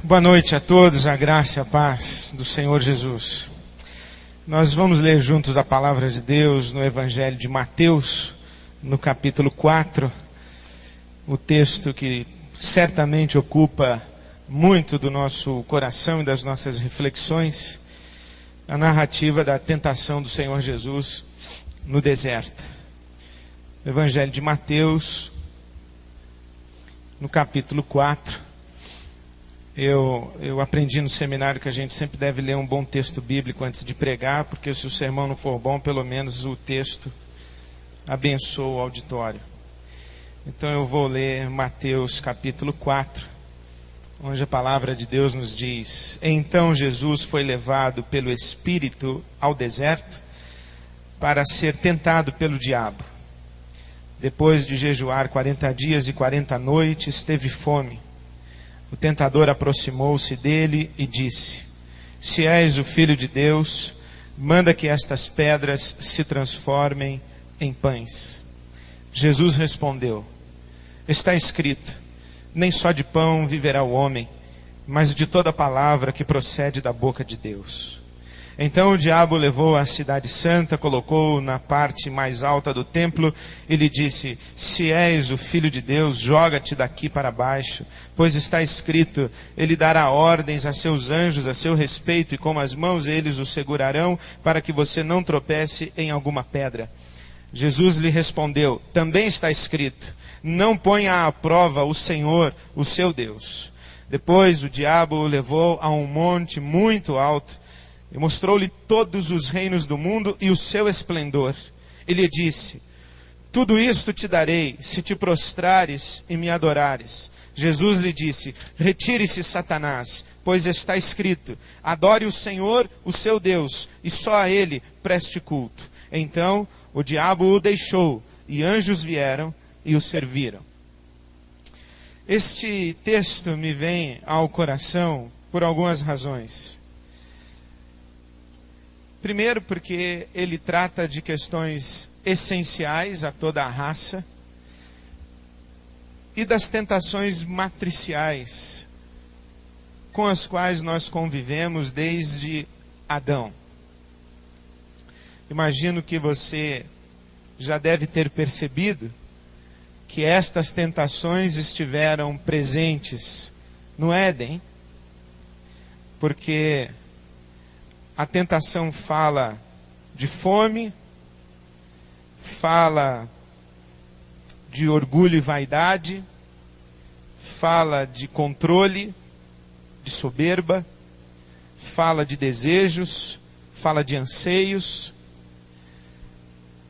Boa noite a todos, a graça e a paz do Senhor Jesus. Nós vamos ler juntos a palavra de Deus no Evangelho de Mateus, no capítulo 4, o texto que certamente ocupa muito do nosso coração e das nossas reflexões, a narrativa da tentação do Senhor Jesus no deserto. Evangelho de Mateus, no capítulo 4, eu aprendi no seminário que a gente sempre deve ler um bom texto bíblico antes de pregar, porque se o sermão não for bom, pelo menos o texto abençoa o auditório. Então eu vou ler Mateus capítulo 4, onde a palavra de Deus nos diz: Então Jesus foi levado pelo Espírito ao deserto para ser tentado pelo diabo. Depois de jejuar 40 dias e 40 noites, teve fome. O tentador aproximou-se dele e disse: Se és o Filho de Deus, manda que estas pedras se transformem em pães. Jesus respondeu: Está escrito, nem só de pão viverá o homem, mas de toda palavra que procede da boca de Deus. Então o diabo levou à cidade santa, colocou-o na parte mais alta do templo e lhe disse: Se és o Filho de Deus, joga-te daqui para baixo, pois está escrito, ele dará ordens a seus anjos a seu respeito, e com as mãos eles o segurarão, para que você não tropece em alguma pedra. Jesus lhe respondeu: Também está escrito, não ponha à prova o Senhor, o seu Deus. Depois o diabo o levou a um monte muito alto, e mostrou-lhe todos os reinos do mundo e o seu esplendor. E lhe disse: Tudo isto te darei, se te prostrares e me adorares. Jesus lhe disse: Retire-se, Satanás, pois está escrito, adore o Senhor, o seu Deus, e só a ele preste culto. Então o diabo o deixou, e anjos vieram e o serviram. Este texto me vem ao coração por algumas razões. Primeiro, porque ele trata de questões essenciais a toda a raça e das tentações matriciais com as quais nós convivemos desde Adão. Imagino que você já deve ter percebido que estas tentações estiveram presentes no Éden, porque a tentação fala de fome, fala de orgulho e vaidade, fala de controle, de soberba, fala de desejos, fala de anseios.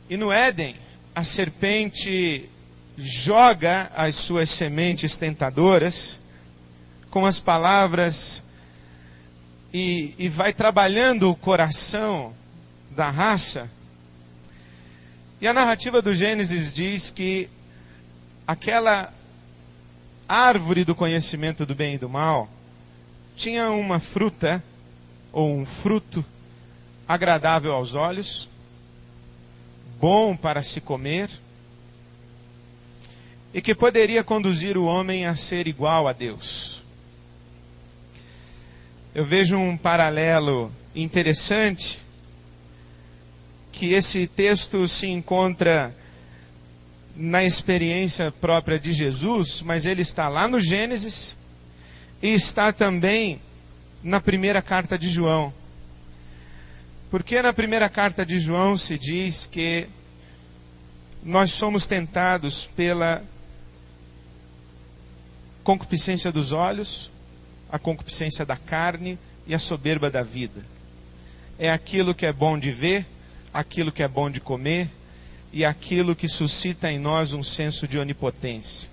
E no Éden, a serpente joga as suas sementes tentadoras com as palavras e vai trabalhando o coração da raça. E a narrativa do Gênesis diz que aquela árvore do conhecimento do bem e do mal tinha uma fruta, ou um fruto, agradável aos olhos, bom para se comer, e que poderia conduzir o homem a ser igual a Deus. Eu vejo um paralelo interessante, que esse texto se encontra na experiência própria de Jesus, mas ele está lá no Gênesis e está também na primeira carta de João. Porque na primeira carta de João se diz que nós somos tentados pela concupiscência dos olhos, a concupiscência da carne e a soberba da vida. É aquilo que é bom de ver, aquilo que é bom de comer e aquilo que suscita em nós um senso de onipotência.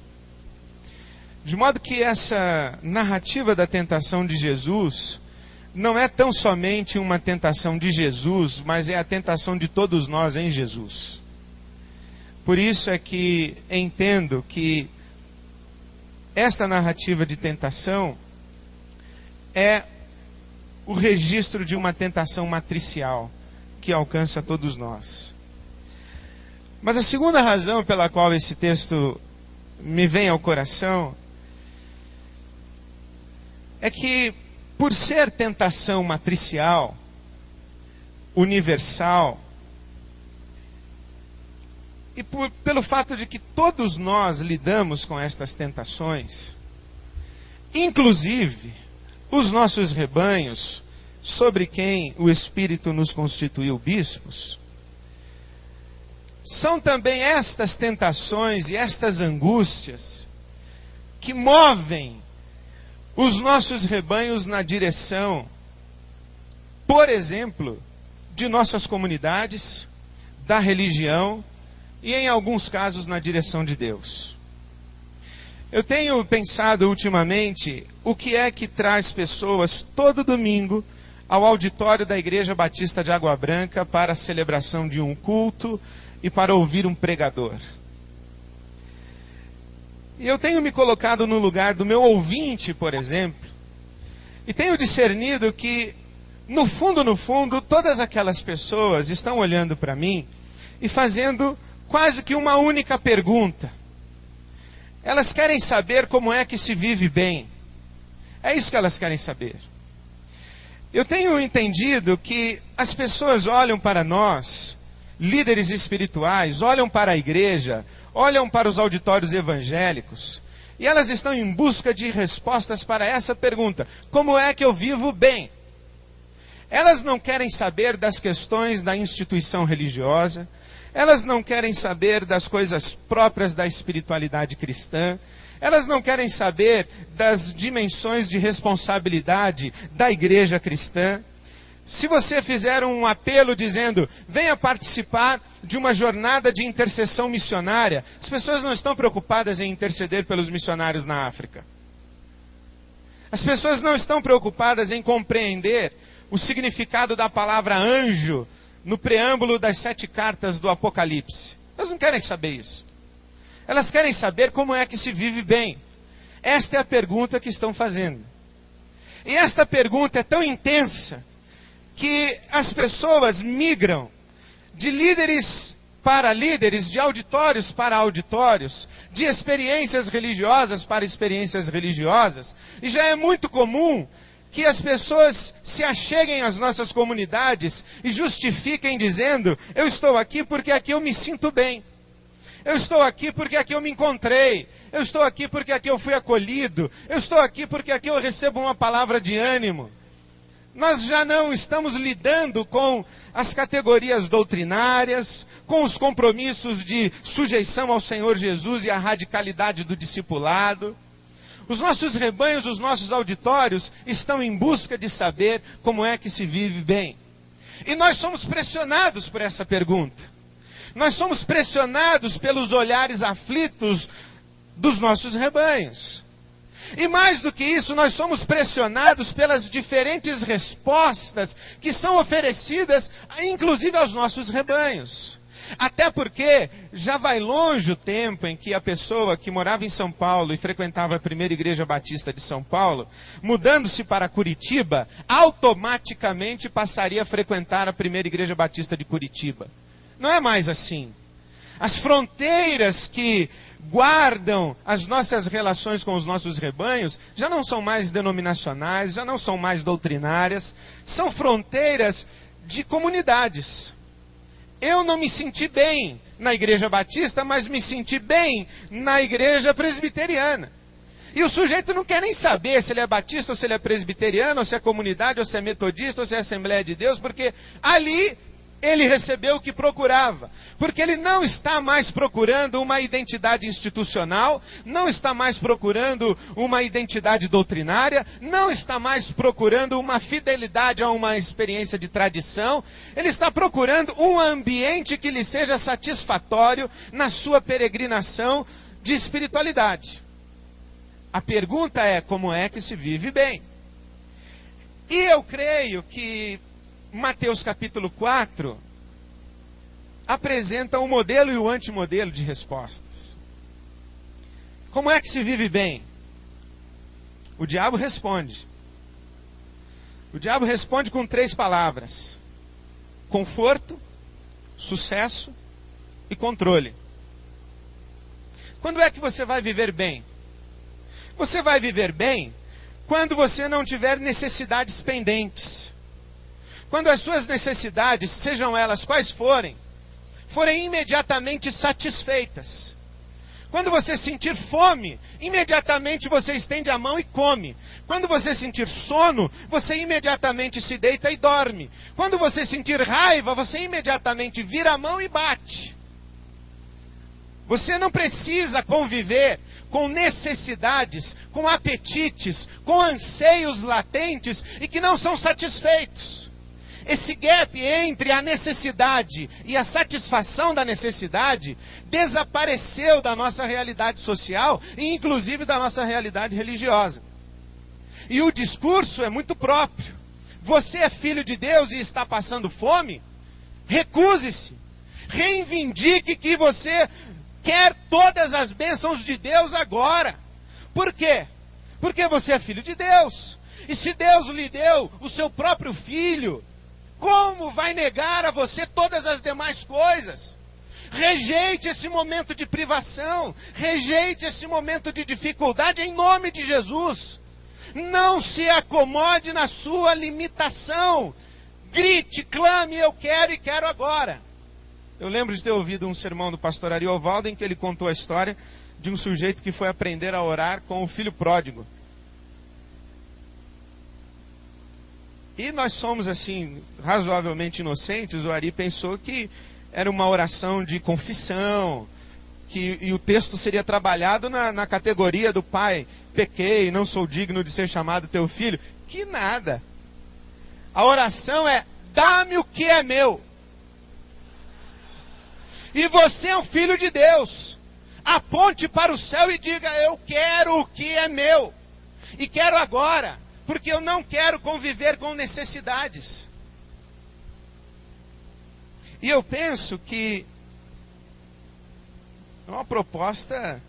De modo que essa narrativa da tentação de Jesus não é tão somente uma tentação de Jesus, mas é a tentação de todos nós em Jesus. Por isso é que entendo que esta narrativa de tentação é o registro de uma tentação matricial que alcança todos nós. Mas a segunda razão pela qual esse texto me vem ao coração é que, por ser tentação matricial, universal, e pelo fato de que todos nós lidamos com estas tentações, inclusive os nossos rebanhos, sobre quem o Espírito nos constituiu bispos, são também estas tentações e estas angústias que movem os nossos rebanhos na direção, por exemplo, de nossas comunidades, da religião e, em alguns casos, na direção de Deus. Eu tenho pensado ultimamente o que é que traz pessoas todo domingo ao auditório da Igreja Batista de Água Branca para a celebração de um culto e para ouvir um pregador. E eu tenho me colocado no lugar do meu ouvinte, por exemplo, e tenho discernido que, no fundo, todas aquelas pessoas estão olhando para mim e fazendo quase que uma única pergunta. Elas querem saber como é que se vive bem. É isso que elas querem saber. Eu tenho entendido que as pessoas olham para nós, líderes espirituais, olham para a igreja, olham para os auditórios evangélicos, e elas estão em busca de respostas para essa pergunta: como é que eu vivo bem? Elas não querem saber das questões da instituição religiosa, elas não querem saber das coisas próprias da espiritualidade cristã, elas não querem saber das dimensões de responsabilidade da igreja cristã. Se você fizer um apelo dizendo, venha participar de uma jornada de intercessão missionária, as pessoas não estão preocupadas em interceder pelos missionários na África. As pessoas não estão preocupadas em compreender o significado da palavra anjo no preâmbulo das 7 cartas do Apocalipse. Elas não querem saber isso. Elas querem saber como é que se vive bem. Esta é a pergunta que estão fazendo. E esta pergunta é tão intensa que as pessoas migram de líderes para líderes, de auditórios para auditórios, de experiências religiosas para experiências religiosas. E já é muito comum que as pessoas se acheguem às nossas comunidades e justifiquem dizendo, eu estou aqui porque aqui eu me sinto bem. Eu estou aqui porque aqui eu me encontrei. Eu estou aqui porque aqui eu fui acolhido. Eu estou aqui porque aqui eu recebo uma palavra de ânimo. Nós já não estamos lidando com as categorias doutrinárias, com os compromissos de sujeição ao Senhor Jesus e a radicalidade do discipulado. Os nossos rebanhos, os nossos auditórios estão em busca de saber como é que se vive bem. E nós somos pressionados por essa pergunta. Nós somos pressionados pelos olhares aflitos dos nossos rebanhos. E mais do que isso, nós somos pressionados pelas diferentes respostas que são oferecidas, inclusive aos nossos rebanhos. Até porque já vai longe o tempo em que a pessoa que morava em São Paulo e frequentava a primeira igreja batista de São Paulo, mudando-se para Curitiba, automaticamente passaria a frequentar a primeira igreja batista de Curitiba. Não é mais assim. As fronteiras que guardam as nossas relações com os nossos rebanhos já não são mais denominacionais, já não são mais doutrinárias, são fronteiras de comunidades. Eu não me senti bem na igreja batista, mas me senti bem na igreja presbiteriana. E o sujeito não quer nem saber se ele é batista ou se ele é presbiteriano, ou se é comunidade, ou se é metodista, ou se é Assembleia de Deus, porque ali ele recebeu o que procurava. Porque ele não está mais procurando uma identidade institucional, não está mais procurando uma identidade doutrinária, não está mais procurando uma fidelidade a uma experiência de tradição. Ele está procurando um ambiente que lhe seja satisfatório na sua peregrinação de espiritualidade. A pergunta é, como é que se vive bem? E eu creio que Mateus capítulo 4 apresenta o modelo e o antimodelo de respostas. Como é que se vive bem? O diabo responde. O diabo responde com 3 palavras: conforto, sucesso e controle. Quando é que você vai viver bem? Você vai viver bem quando você não tiver necessidades pendentes. Quando as suas necessidades, sejam elas quais forem imediatamente satisfeitas. Quando você sentir fome, imediatamente você estende a mão e come. Quando você sentir sono, você imediatamente se deita e dorme. Quando você sentir raiva, você imediatamente vira a mão e bate. Você não precisa conviver com necessidades, com apetites, com anseios latentes e que não são satisfeitos. Esse gap entre a necessidade e a satisfação da necessidade desapareceu da nossa realidade social e inclusive da nossa realidade religiosa. E o discurso é muito próprio. Você é filho de Deus e está passando fome? Recuse-se. Reivindique que você quer todas as bênçãos de Deus agora. Por quê? Porque você é filho de Deus. E se Deus lhe deu o seu próprio filho, como vai negar a você todas as demais coisas? Rejeite esse momento de privação. Rejeite esse momento de dificuldade em nome de Jesus. Não se acomode na sua limitação. Grite, clame, eu quero e quero agora. Eu lembro de ter ouvido um sermão do pastor Ariovaldo em que ele contou a história de um sujeito que foi aprender a orar com o filho pródigo. E nós somos assim, razoavelmente inocentes. O Ari pensou que era uma oração de confissão, e o texto seria trabalhado na categoria do pai: pequei, não sou digno de ser chamado teu filho. Que nada. A oração é: dá-me o que é meu. E você é um filho de Deus. Aponte para o céu e diga: eu quero o que é meu. E quero agora. Porque eu não quero conviver com necessidades. E eu penso que é uma proposta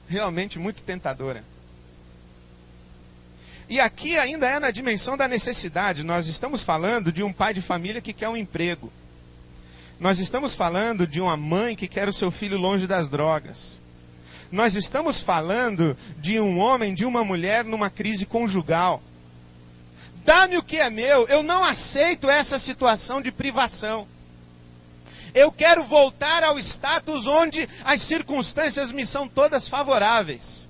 realmente muito tentadora. E aqui ainda é na dimensão da necessidade. Nós estamos falando de um pai de família que quer um emprego. Nós estamos falando de uma mãe que quer o seu filho longe das drogas. Nós estamos falando de um homem, de uma mulher numa crise conjugal. Dá-me o que é meu. Eu não aceito essa situação de privação. Eu quero voltar ao status onde as circunstâncias me são todas favoráveis.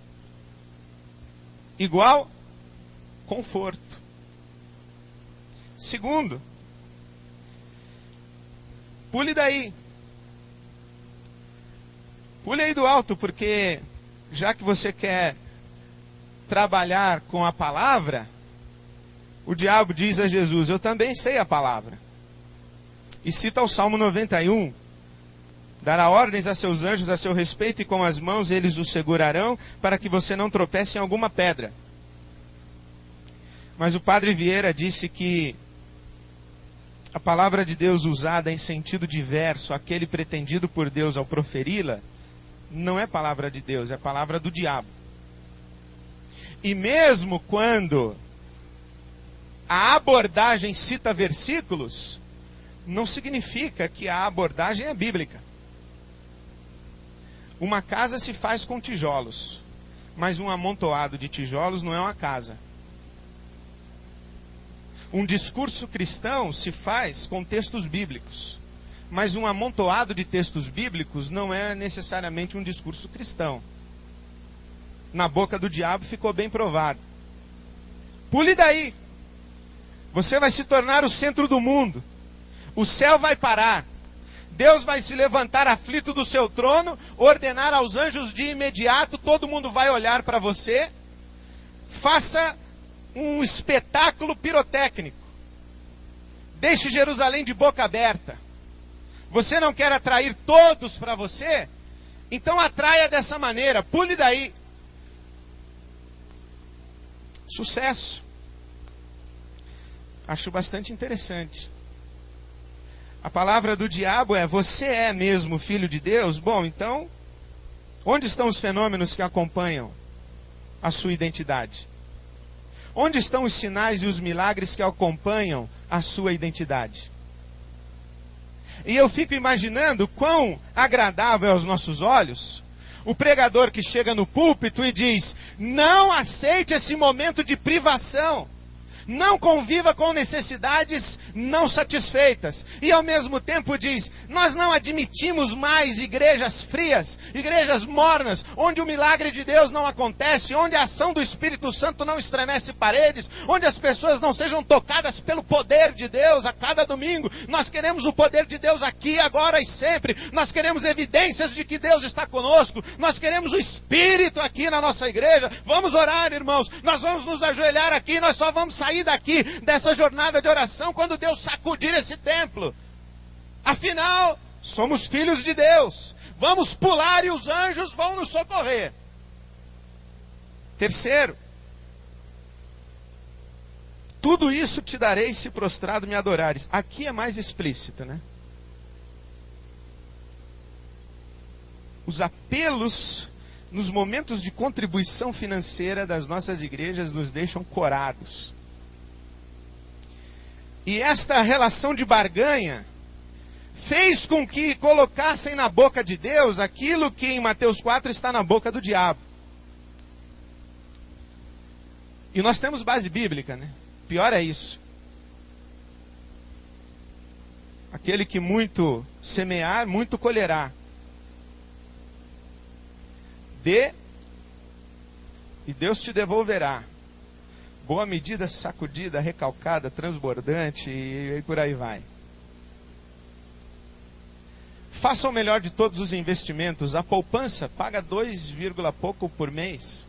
Igual conforto. Segundo, pule daí. Pule aí do alto, porque já que você quer trabalhar com a palavra, o diabo diz a Jesus: eu também sei a palavra. E cita o Salmo 91, dará ordens a seus anjos a seu respeito, e com as mãos eles o segurarão, para que você não tropece em alguma pedra. Mas o padre Vieira disse que a palavra de Deus usada em sentido diverso, aquele pretendido por Deus ao proferi-la, não é palavra de Deus, é palavra do diabo. E mesmo quando a abordagem cita versículos, não significa que a abordagem é bíblica. Uma casa se faz com tijolos, mas um amontoado de tijolos não é uma casa. Um discurso cristão se faz com textos bíblicos, mas um amontoado de textos bíblicos não é necessariamente um discurso cristão. Na boca do diabo ficou bem provado. Pule daí. Você vai se tornar o centro do mundo. O céu vai parar. Deus vai se levantar aflito do seu trono, ordenar aos anjos de imediato, todo mundo vai olhar para você. Faça um espetáculo pirotécnico. Deixe Jerusalém de boca aberta. Você não quer atrair todos para você? Então atraia dessa maneira. Pule daí. Sucesso. Acho bastante interessante. A palavra do diabo é: você é mesmo filho de Deus? Bom, então, onde estão os fenômenos que acompanham a sua identidade? Onde estão os sinais e os milagres que acompanham a sua identidade? E eu fico imaginando quão agradável aos nossos olhos O pregador que chega no púlpito e diz: não aceite esse momento de privação. Não conviva com necessidades não satisfeitas. E ao mesmo tempo diz: nós não admitimos mais igrejas frias, igrejas mornas, onde o milagre de Deus não acontece, onde a ação do Espírito Santo não estremece paredes, onde as pessoas não sejam tocadas pelo poder de Deus a cada domingo. Nós queremos o poder de Deus aqui, agora e sempre. Nós queremos evidências de que Deus está conosco. Nós queremos o Espírito aqui na nossa igreja. Vamos orar, irmãos. Nós vamos nos ajoelhar aqui. Nós só vamos sair daqui, dessa jornada de oração, quando Deus sacudir esse templo. Afinal, somos filhos de Deus. Vamos pular e os anjos vão nos socorrer. Terceiro, tudo isso te darei se prostrado me adorares. Aqui é mais explícito, né? Os apelos nos momentos de contribuição financeira das nossas igrejas nos deixam corados. E esta relação de barganha fez com que colocassem na boca de Deus aquilo que em Mateus 4 está na boca do diabo. E nós temos base bíblica, né? Pior é isso. Aquele que muito semear, muito colherá. Dê, e Deus te devolverá. Boa medida, sacudida, recalcada, transbordante, e por aí vai. Faça o melhor de todos os investimentos. A poupança paga 2, pouco por mês.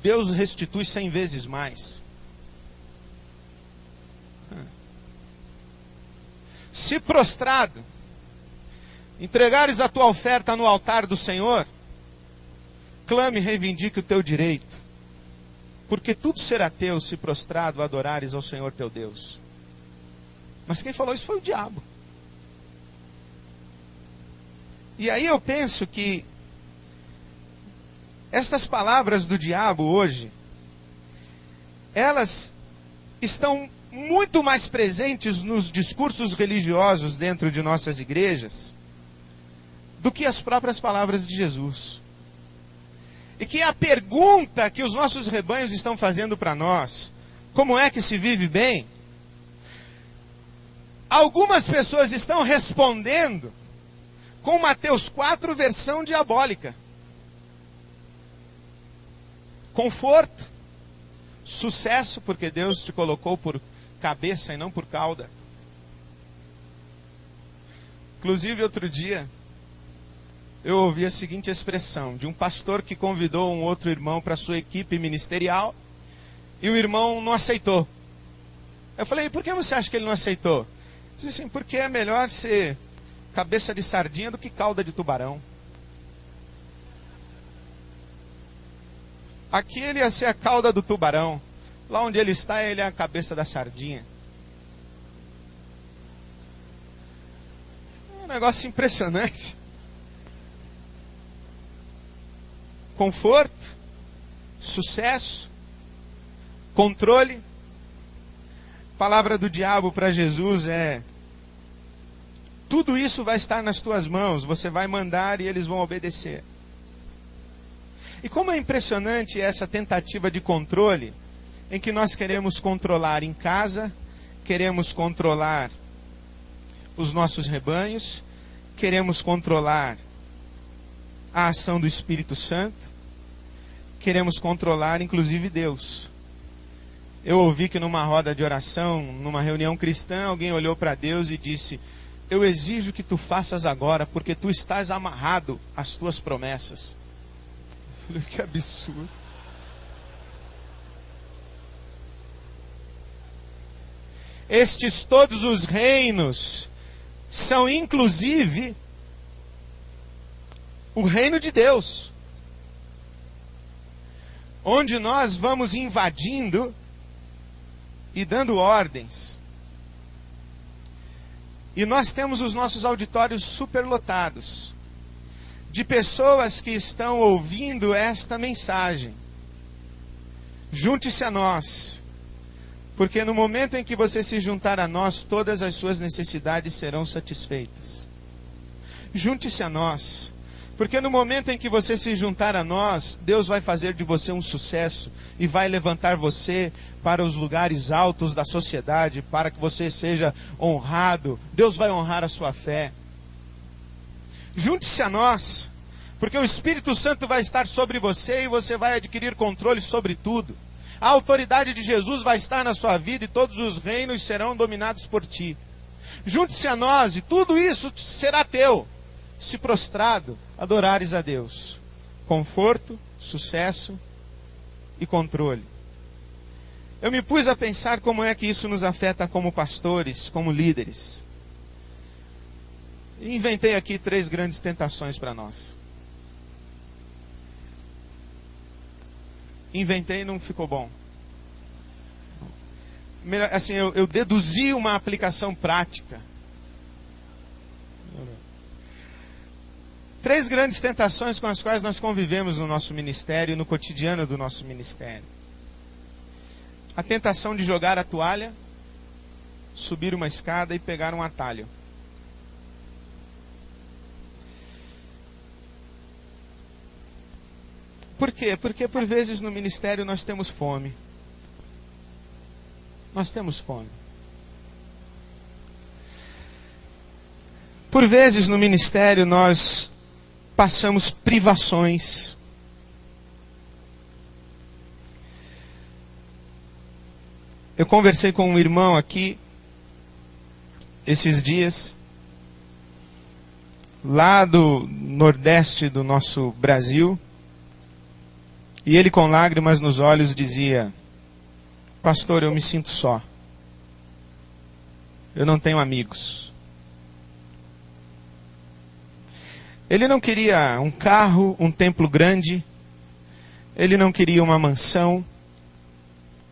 Deus restitui 100 vezes mais. Se prostrado, entregares a tua oferta no altar do Senhor, clame e reivindique o teu direito. Porque tudo será teu se prostrado adorares ao Senhor teu Deus. Mas quem falou isso foi o diabo. E aí eu penso que estas palavras do diabo hoje, elas estão muito mais presentes nos discursos religiosos dentro de nossas igrejas do que as próprias palavras de Jesus. E que a pergunta que os nossos rebanhos estão fazendo para nós, como é que se vive bem? Algumas pessoas estão respondendo com Mateus 4, versão diabólica. Conforto, sucesso, porque Deus te colocou por cabeça e não por cauda. Inclusive, outro dia, eu ouvi a seguinte expressão de um pastor que convidou um outro irmão para sua equipe ministerial e o irmão não aceitou. Eu falei: por que você acha que ele não aceitou? Ele disse assim: porque é melhor ser cabeça de sardinha do que cauda de tubarão. Aqui ele ia ser a cauda do tubarão. Lá onde ele está, ele é a cabeça da sardinha. É um negócio impressionante. Conforto, sucesso, controle. A palavra do diabo para Jesus é: tudo isso vai estar nas tuas mãos, você vai mandar e eles vão obedecer. E como é impressionante essa tentativa de controle, em que nós queremos controlar em casa, queremos controlar os nossos rebanhos, queremos controlar a ação do Espírito Santo, queremos controlar inclusive Deus. Eu ouvi que numa roda de oração, numa reunião cristã, alguém olhou para Deus e disse: eu exijo que tu faças agora, porque tu estás amarrado às tuas promessas. Eu falei: que absurdo. Estes todos os reinos são inclusive o reino de Deus, onde nós vamos invadindo e dando ordens. E nós temos os nossos auditórios superlotados de pessoas que estão ouvindo esta mensagem. Junte-se a nós, porque no momento em que você se juntar a nós, todas as suas necessidades serão satisfeitas. Junte-se a nós, Porque no momento em que você se juntar a nós, Deus vai fazer de você um sucesso e vai levantar você para os lugares altos da sociedade, para que você seja honrado. Deus vai honrar a sua fé. Junte-se a nós, porque o Espírito Santo vai estar sobre você e você vai adquirir controle sobre tudo. A autoridade de Jesus vai estar na sua vida e todos os reinos serão dominados por ti. Junte-se a nós e tudo isso será teu, se prostrado adorares a Deus. Conforto, sucesso e controle. Eu me pus a pensar como é que isso nos afeta como pastores, como líderes. E inventei aqui 3 grandes tentações para nós. Inventei e não ficou bom. Assim, eu deduzi uma aplicação prática. 3 grandes tentações com as quais nós convivemos no nosso ministério, no cotidiano do nosso ministério. A tentação de jogar a toalha, subir uma escada e pegar um atalho. Por quê? Porque por vezes no ministério nós temos fome. Nós temos fome. Por vezes no ministério nós passamos privações. Eu conversei com um irmão aqui esses dias, lá do nordeste do nosso Brasil, e ele com lágrimas nos olhos dizia: pastor, eu me sinto só. Eu não tenho amigos. Ele não queria um carro, um templo grande. Ele não queria uma mansão.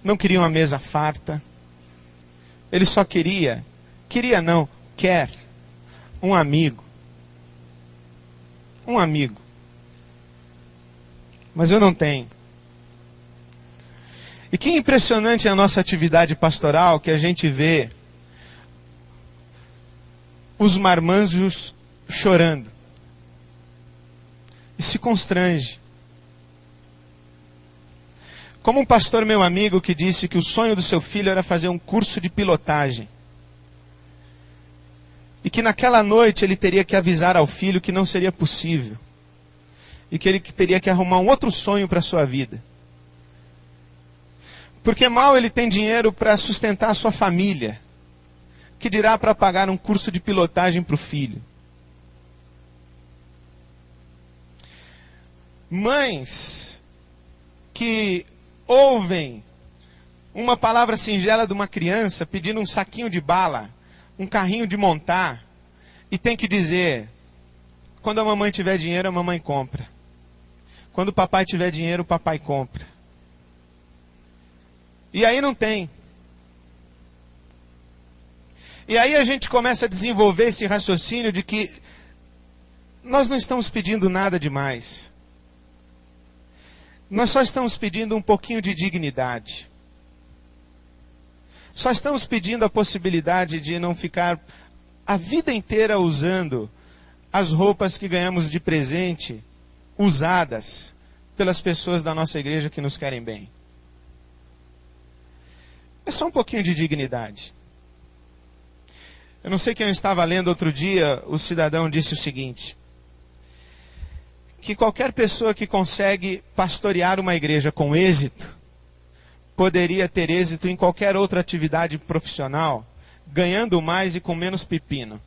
Não queria uma mesa farta. Ele só quer um amigo. Um amigo. Mas eu não tenho. E que impressionante é a nossa atividade pastoral, que a gente vê os marmanjos chorando. E se constrange. Como um pastor meu amigo que disse que o sonho do seu filho era fazer um curso de pilotagem. E que naquela noite ele teria que avisar ao filho que não seria possível. E que ele teria que arrumar um outro sonho para a sua vida. Porque mal ele tem dinheiro para sustentar a sua família, que dirá para pagar um curso de pilotagem para o filho. Mães que ouvem uma palavra singela de uma criança pedindo um saquinho de bala, um carrinho de montar, e tem que dizer: quando a mamãe tiver dinheiro, a mamãe compra. Quando o papai tiver dinheiro, o papai compra. E aí não tem. E aí a gente começa a desenvolver esse raciocínio de que nós não estamos pedindo nada demais. Nós só estamos pedindo um pouquinho de dignidade. Só estamos pedindo a possibilidade de não ficar a vida inteira usando as roupas que ganhamos de presente, usadas pelas pessoas da nossa igreja que nos querem bem. É só um pouquinho de dignidade. Eu não sei quem eu estava lendo outro dia, o cidadão disse o seguinte: que qualquer pessoa que consegue pastorear uma igreja com êxito, poderia ter êxito em qualquer outra atividade profissional, ganhando mais e com menos pepino.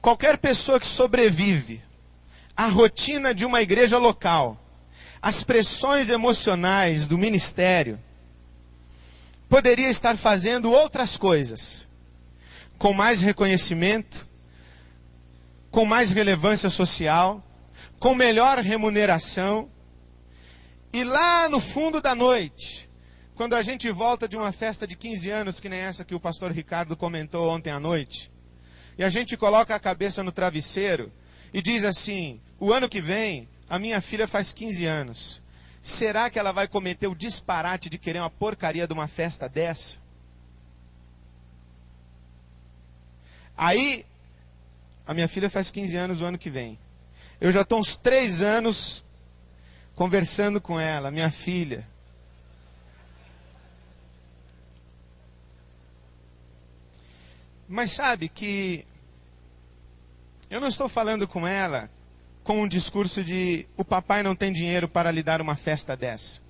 Qualquer pessoa que sobrevive à rotina de uma igreja local, às pressões emocionais do ministério, poderia estar fazendo outras coisas, com mais reconhecimento, com mais relevância social, com melhor remuneração. E lá no fundo da noite, quando a gente volta de uma festa de 15 anos, que nem essa que o pastor Ricardo comentou ontem à noite, e a gente coloca a cabeça no travesseiro e diz assim: o ano que vem, a minha filha faz 15 anos. Será que ela vai cometer o disparate de querer uma porcaria de uma festa dessa? Aí A minha filha faz 15 anos o ano que vem. Eu já estou uns 3 anos conversando com ela, minha filha. Mas sabe que eu não estou falando com ela com um discurso de o papai não tem dinheiro para lhe dar uma festa dessa.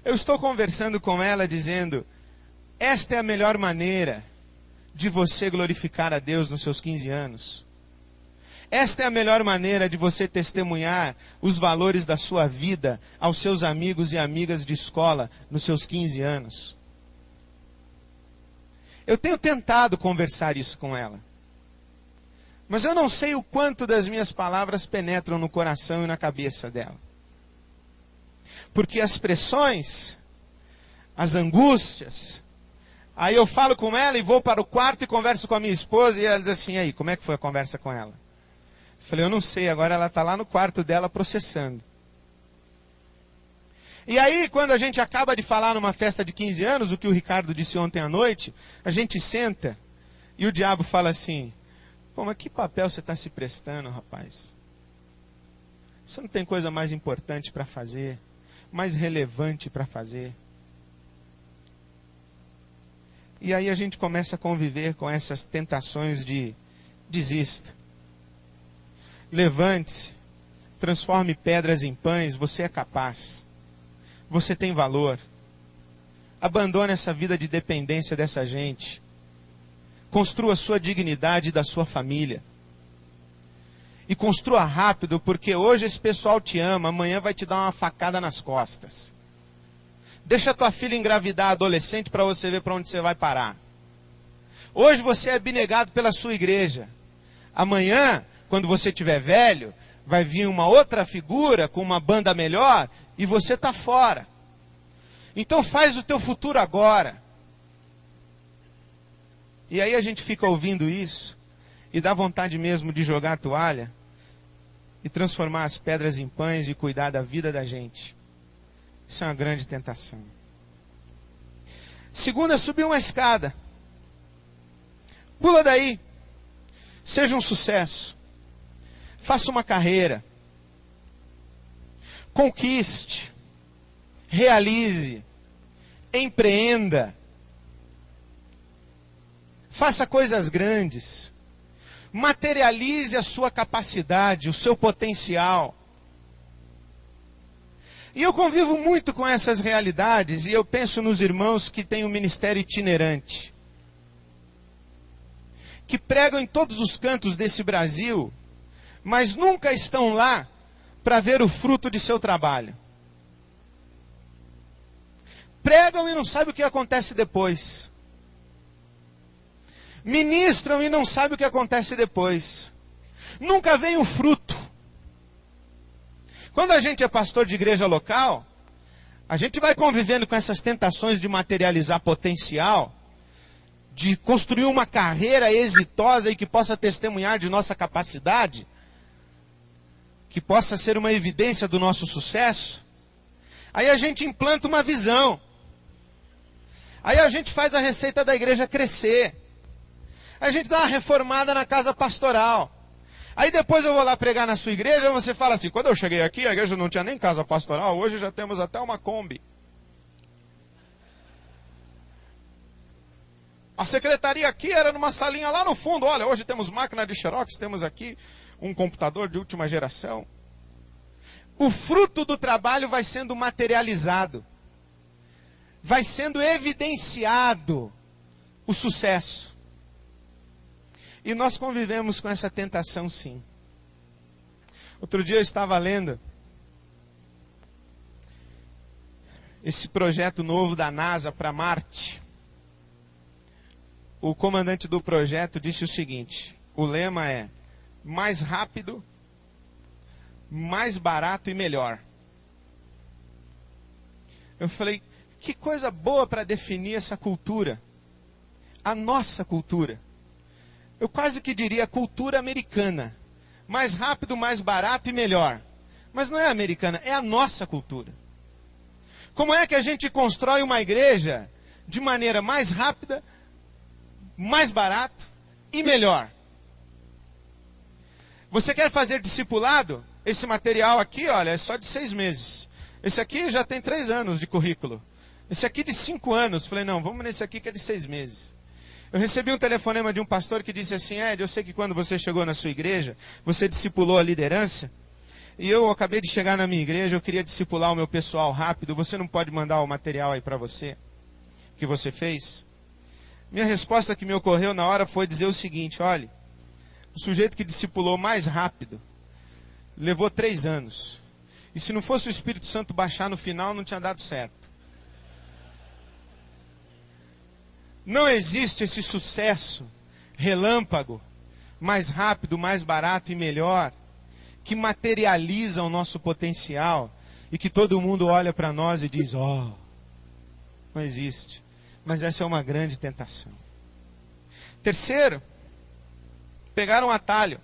Eu estou conversando com ela dizendo, esta é a melhor maneira de você glorificar a Deus nos seus 15 anos. Esta é a melhor maneira de você testemunhar os valores da sua vida aos seus amigos e amigas de escola nos seus 15 anos. Eu tenho tentado conversar isso com ela. Mas eu não sei o quanto das minhas palavras penetram no coração e na cabeça dela. Porque as pressões, as angústias, aí eu falo com ela e vou para o quarto e converso com a minha esposa e ela diz assim, aí, como é que foi a conversa com ela? Eu falei, eu não sei, agora ela está lá no quarto dela processando. E aí, quando a gente acaba de falar numa festa de 15 anos, o que o Ricardo disse ontem à noite, a gente senta e o diabo fala assim, pô, mas que papel você está se prestando, rapaz? Você não tem coisa mais importante para fazer, mais relevante para fazer? E aí a gente começa a conviver com essas tentações de desista. Levante-se, transforme pedras em pães, você é capaz. Você tem valor. Abandone essa vida de dependência dessa gente. Construa a sua dignidade e da sua família. E construa rápido, porque hoje esse pessoal te ama, amanhã vai te dar uma facada nas costas. Deixa a tua filha engravidar adolescente para você ver para onde você vai parar. Hoje você é abnegado pela sua igreja. Amanhã, quando você estiver velho, vai vir uma outra figura com uma banda melhor e você está fora. Então faz o teu futuro agora. E aí a gente fica ouvindo isso e dá vontade mesmo de jogar a toalha e transformar as pedras em pães e cuidar da vida da gente. Isso é uma grande tentação. Segunda, subir uma escada. Pula daí. Seja um sucesso. Faça uma carreira. Conquiste. Realize. Empreenda. Faça coisas grandes. Materialize a sua capacidade, o seu potencial. E eu convivo muito com essas realidades e eu penso nos irmãos que têm um ministério itinerante. Que pregam em todos os cantos desse Brasil, mas nunca estão lá para ver o fruto de seu trabalho. Pregam e não sabem o que acontece depois. Ministram e não sabem o que acontece depois. Nunca vem o fruto. Quando a gente é pastor de igreja local, a gente vai convivendo com essas tentações de materializar potencial, de construir uma carreira exitosa e que possa testemunhar de nossa capacidade, que possa ser uma evidência do nosso sucesso. Aí a gente implanta uma visão. Aí a gente faz a receita da igreja crescer. Aí a gente dá uma reformada na casa pastoral. Aí depois eu vou lá pregar na sua igreja e você fala assim, quando eu cheguei aqui, a igreja não tinha nem casa pastoral, hoje já temos até uma Kombi. A secretaria aqui era numa salinha lá no fundo, olha, hoje temos máquina de xerox, temos aqui um computador de última geração. O fruto do trabalho vai sendo materializado. Vai sendo evidenciado o sucesso. E nós convivemos com essa tentação, sim. Outro dia eu estava lendo esse projeto novo da NASA para Marte. O comandante do projeto disse o seguinte, o lema é, mais rápido, mais barato e melhor. Eu falei, que coisa boa para definir essa cultura. A nossa cultura. Eu quase que diria cultura americana. Mais rápido, mais barato e melhor. Mas não é americana, é a nossa cultura. Como é que a gente constrói uma igreja de maneira mais rápida, mais barato e melhor? Você quer fazer discipulado? Esse material aqui, olha, é só de 6 meses. Esse aqui já tem 3 anos de currículo. Esse aqui de 5 anos. Falei, não, vamos nesse aqui que é de 6 meses. Eu recebi um telefonema de um pastor que disse assim, Ed, eu sei que quando você chegou na sua igreja, você discipulou a liderança. E eu acabei de chegar na minha igreja, eu queria discipular o meu pessoal rápido. Você não pode mandar o material aí para você, que você fez? Minha resposta que me ocorreu na hora foi dizer o seguinte, olha, o sujeito que discipulou mais rápido, levou 3 anos. E se não fosse o Espírito Santo baixar no final, não tinha dado certo. Não existe esse sucesso relâmpago, mais rápido, mais barato e melhor, que materializa o nosso potencial e que todo mundo olha para nós e diz, oh, não existe. Mas essa é uma grande tentação. Terceiro, pegaram um atalho.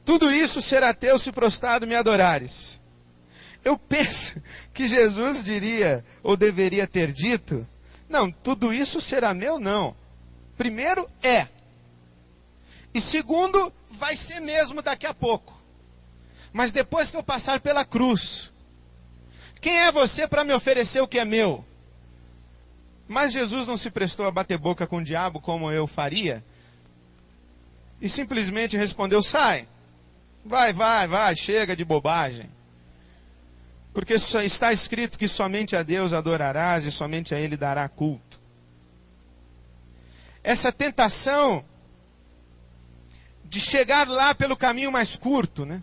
Tudo isso será teu se prostrado me adorares. Eu penso que Jesus diria, ou deveria ter dito, não, tudo isso será meu, não. Primeiro, é. E segundo, vai ser mesmo daqui a pouco. Mas depois que eu passar pela cruz, quem é você para me oferecer o que é meu? Mas Jesus não se prestou a bater boca com o diabo como eu faria. E simplesmente respondeu, sai. Vai, chega de bobagem. Porque está escrito que somente a Deus adorarás e somente a Ele dará culto. Essa tentação de chegar lá pelo caminho mais curto, né?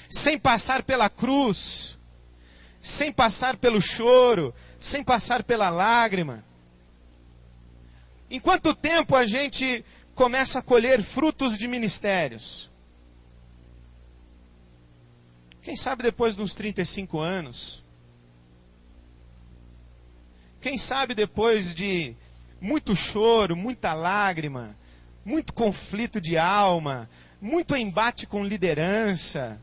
Sem passar pela cruz, sem passar pelo choro, sem passar pela lágrima. Em quanto tempo a gente começa a colher frutos de ministérios? Quem sabe depois de uns 35 anos? Quem sabe depois de muito choro, muita lágrima, muito conflito de alma, muito embate com liderança,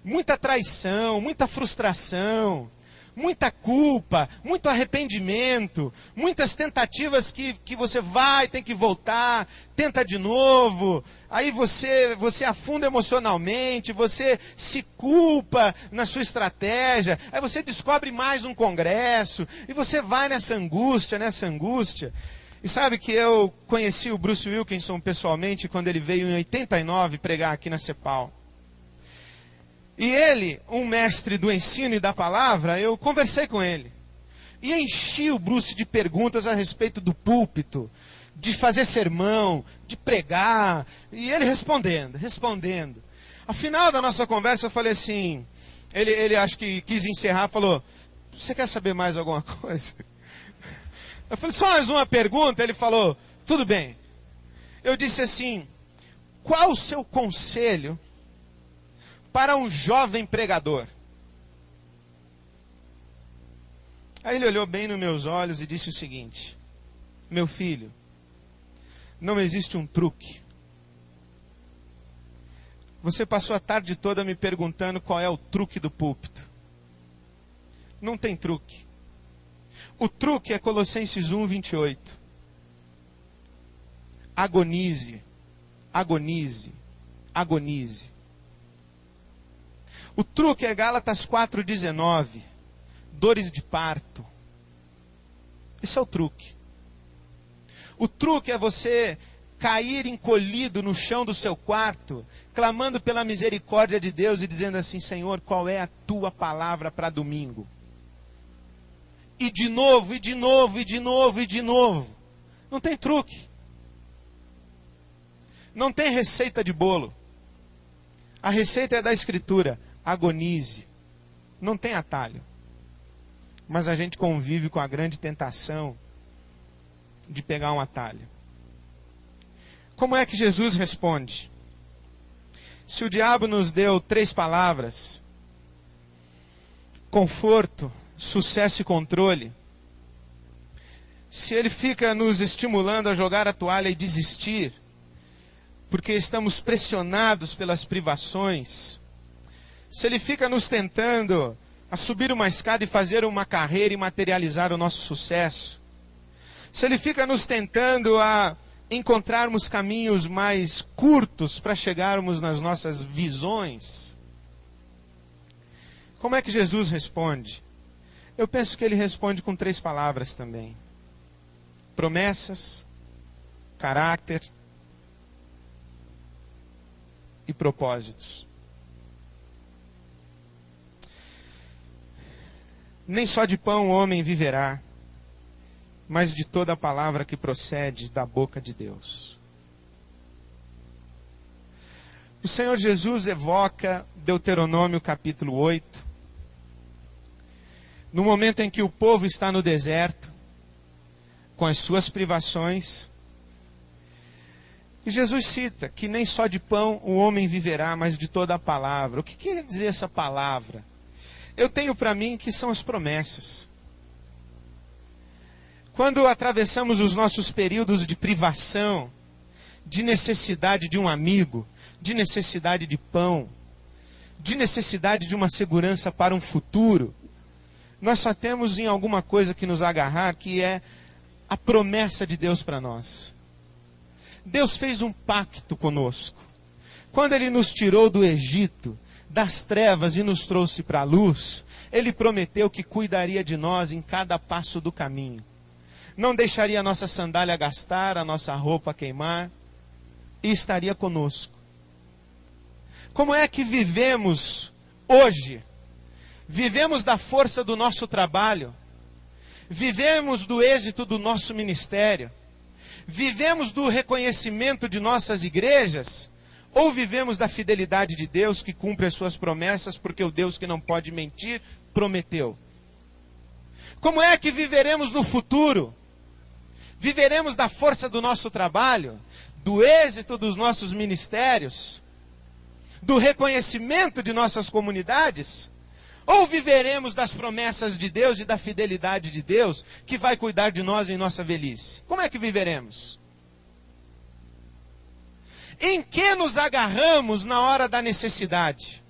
muita traição, muita frustração, muita culpa, muito arrependimento, muitas tentativas que você vai, tem que voltar, tenta de novo, aí você afunda emocionalmente, você se culpa na sua estratégia, aí você descobre mais um congresso, e você vai nessa angústia. E sabe que eu conheci o Bruce Wilkinson pessoalmente quando ele veio em 89 pregar aqui na CEPAL. E ele, um mestre do ensino e da palavra, eu conversei com ele. E enchi o Bruce de perguntas a respeito do púlpito, de fazer sermão, de pregar. E ele respondendo. Ao final da nossa conversa eu falei assim, ele acho que quis encerrar, falou, você quer saber mais alguma coisa? Eu falei, só mais uma pergunta? Ele falou, tudo bem. Eu disse assim, qual o seu conselho para um jovem pregador? Aí ele olhou bem nos meus olhos e disse o seguinte, meu filho, não existe um truque. Você passou a tarde toda me perguntando qual é o truque do púlpito. Não tem truque. O truque é Colossenses 1, 28. Agonize, agonize, agonize. O truque é Gálatas 4,19. Dores de parto. Esse é o truque. O truque é você cair encolhido no chão do seu quarto, clamando pela misericórdia de Deus e dizendo assim, Senhor, qual é a tua palavra para domingo? E de novo, e de novo, e de novo, e de novo. Não tem truque. Não tem receita de bolo. A receita é da Escritura. Agonize. Não tem atalho. Mas a gente convive com a grande tentação de pegar um atalho. Como é que Jesus responde? Se o diabo nos deu 3 palavras, conforto, sucesso e controle, se ele fica nos estimulando a jogar a toalha e desistir, porque estamos pressionados pelas privações, se ele fica nos tentando a subir uma escada e fazer uma carreira e materializar o nosso sucesso, se ele fica nos tentando a encontrarmos caminhos mais curtos para chegarmos nas nossas visões, como é que Jesus responde? Eu penso que ele responde com 3 palavras também: promessas, caráter e propósitos. Nem só de pão o homem viverá, mas de toda a palavra que procede da boca de Deus. O Senhor Jesus evoca Deuteronômio capítulo 8, no momento em que o povo está no deserto, com as suas privações. E Jesus cita que nem só de pão o homem viverá, mas de toda a palavra. O que quer dizer essa palavra? Eu tenho para mim que são as promessas. Quando atravessamos os nossos períodos de privação, de necessidade de um amigo, de necessidade de pão, de necessidade de uma segurança para um futuro, nós só temos em alguma coisa que nos agarrar, que é a promessa de Deus para nós. Deus fez um pacto conosco. Quando Ele nos tirou do Egito, das trevas e nos trouxe para a luz, Ele prometeu que cuidaria de nós em cada passo do caminho. Não deixaria a nossa sandália gastar, a nossa roupa queimar, e estaria conosco. Como é que vivemos hoje? Vivemos da força do nosso trabalho, vivemos do êxito do nosso ministério, vivemos do reconhecimento de nossas igrejas, ou vivemos da fidelidade de Deus que cumpre as suas promessas, porque o Deus que não pode mentir, prometeu. Como é que viveremos no futuro? Viveremos da força do nosso trabalho, do êxito dos nossos ministérios, do reconhecimento de nossas comunidades? Ou viveremos das promessas de Deus e da fidelidade de Deus, que vai cuidar de nós em nossa velhice? Como é que viveremos? Em que nos agarramos na hora da necessidade?